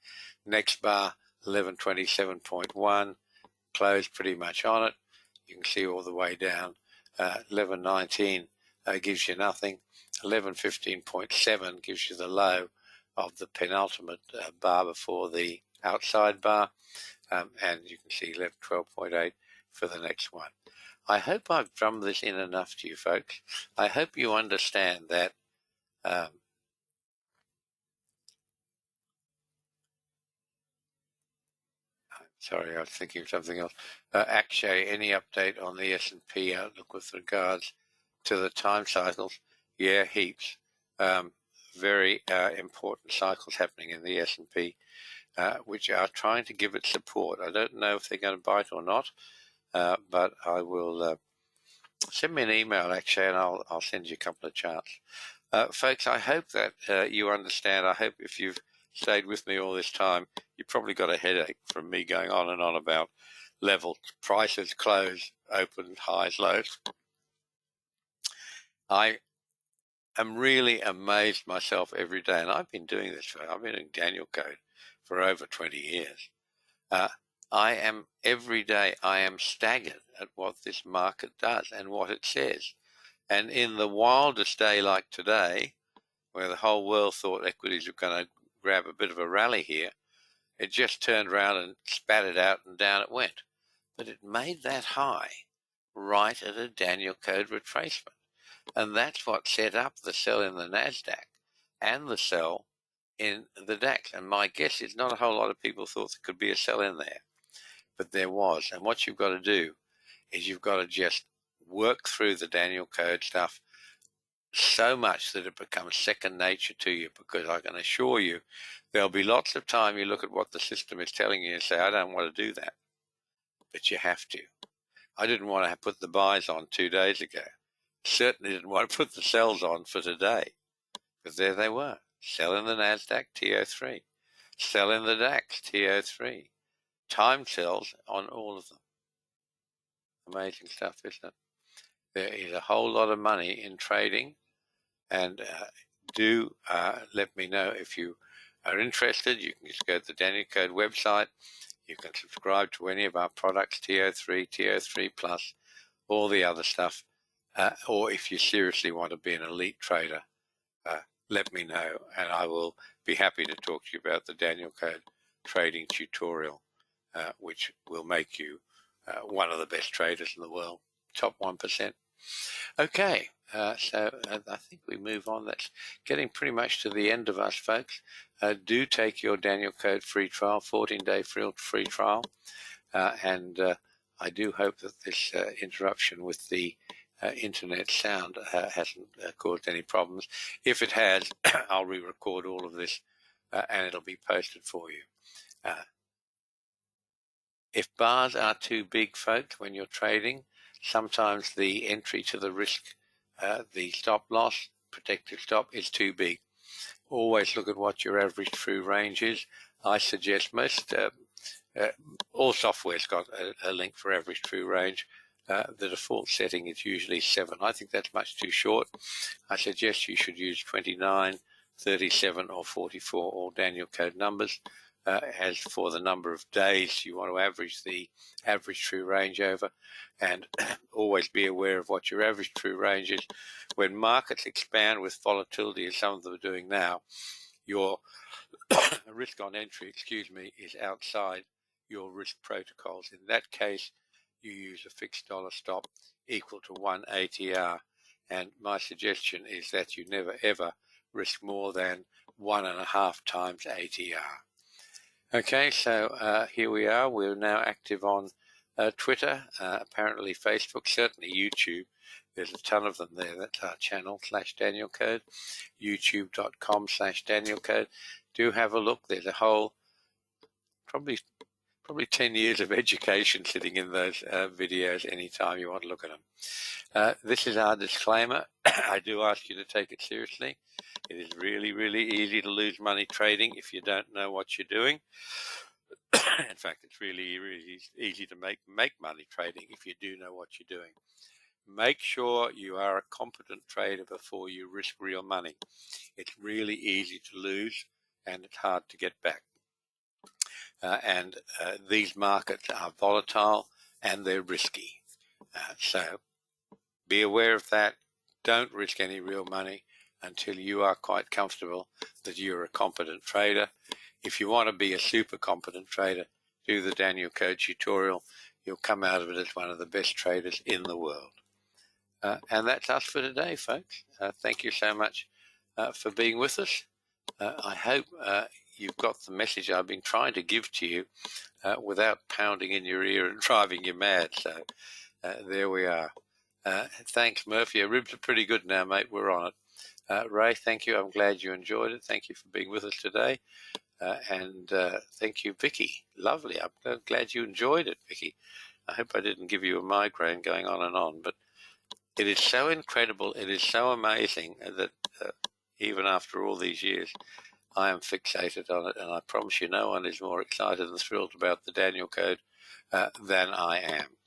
Next bar, 1127.1, closed pretty much on it. You can see all the way down. 1119 gives you nothing. 1115.7 gives you the low of the penultimate bar before the outside bar. And you can see 1112.8 for the next one. I hope I've drummed this in enough to you folks. I hope you understand that sorry, I was thinking of something else. Akshay, any update on the S&P outlook with regards to the time cycles? Yeah, heaps. Very important cycles happening in the S&P, which are trying to give it support. I don't know if they're going to bite or not, but I will send me an email, Akshay, and I'll send you a couple of charts. Folks, I hope that you understand. I hope if you've stayed with me all this time, you probably got a headache from me going on and on about levels, prices, close, open, highs, lows. I am really amazed myself every day, and I've been doing this I've been doing Danielcode for over 20 years. Every day I am staggered at what this market does and what it says. And in the wildest day like today, where the whole world thought equities were going to grab a bit of a rally here, it just turned around and spat it out and down it went. But it made that high right at a Danielcode retracement. And that's what set up the sell in the Nasdaq and the sell in the DAX. And my guess is not a whole lot of people thought there could be a sell in there, but there was. And what you've got to do is you've got to just work through the Danielcode stuff so much that it becomes second nature to you, because I can assure you there'll be lots of time you look at what the system is telling you and say, I don't want to do that, but you have to. I didn't want to put the buys on 2 days ago. Certainly didn't want to put the sells on for today, because there they were. Sell in the Nasdaq, TO3. Sell in the DAX, TO3. Time sells on all of them. Amazing stuff, isn't it? There is a whole lot of money in trading, and do let me know if you are interested. You can just go to the Danielcode website. You can subscribe to any of our products, TO3, TO3 Plus, all the other stuff. Or if you seriously want to be an elite trader, let me know, and I will be happy to talk to you about the Danielcode trading tutorial, which will make you one of the best traders in the world. top 1%. Okay, so I think we move on. That's getting pretty much to the end of us, folks. Do take your Danielcode free trial, 14-day free trial. And I do hope that this interruption with the internet sound hasn't caused any problems. If it has, I'll re-record all of this and it'll be posted for you. If bars are too big, folks, when you're trading, sometimes the entry to the risk, the stop loss, protective stop, is too big. Always look at what your average true range is. I suggest all software's got a link for average true range. The default setting is usually 7. I think that's much too short. I suggest you should use 29, 37, or 44, all Danielcode numbers. As for the number of days you want to average the average true range over, and always be aware of what your average true range is. When markets expand with volatility, as some of them are doing now, your risk on entry, is outside your risk protocols. In that case, you use a fixed dollar stop equal to 1 ATR, and my suggestion is that you never ever risk more than 1.5 times ATR. Okay, so here we are. We're now active on Twitter, apparently Facebook, certainly YouTube. There's a ton of them there. That's our channel, /Danielcode, youtube.com/Danielcode. Do have a look. There's a whole, probably 10 years of education sitting in those videos anytime you want to look at them. This is our disclaimer. I do ask you to take it seriously. It is really, really easy to lose money trading if you don't know what you're doing. In fact, it's really, really easy to make money trading if you do know what you're doing. Make sure you are a competent trader before you risk real money. It's really easy to lose and it's hard to get back. These markets are volatile and they're risky. So be aware of that. Don't risk any real money until you are quite comfortable that you're a competent trader. If you want to be a super competent trader, do the Danielcode tutorial. You'll come out of it as one of the best traders in the world. And that's us for today, folks. Thank you so much for being with us. I hope you've got the message I've been trying to give to you without pounding in your ear and driving you mad. So there we are. Thanks, Murphy. Your ribs are pretty good now, mate. We're on it. Ray, thank you. I'm glad you enjoyed it. Thank you for being with us today. And thank you, Vicky. Lovely. I'm glad you enjoyed it, Vicky. I hope I didn't give you a migraine going on, but it is so incredible. It is so amazing that even after all these years, I am fixated on it, and I promise you no one is more excited and thrilled about the Danielcode than I am.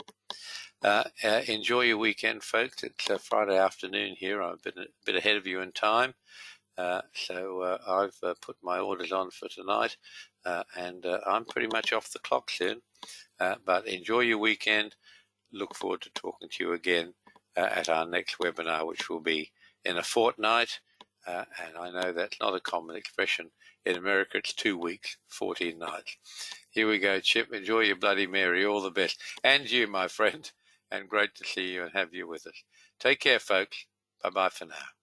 Enjoy your weekend, folks. It's Friday afternoon here. I've been a bit ahead of you in time. So I've put my orders on for tonight, and I'm pretty much off the clock soon. But enjoy your weekend. Look forward to talking to you again at our next webinar, which will be in a fortnight. And I know that's not a common expression. In America, it's 2 weeks, 14 nights. Here we go, Chip. Enjoy your Bloody Mary. All the best. And you, my friend. And great to see you and have you with us. Take care, folks. Bye-bye for now.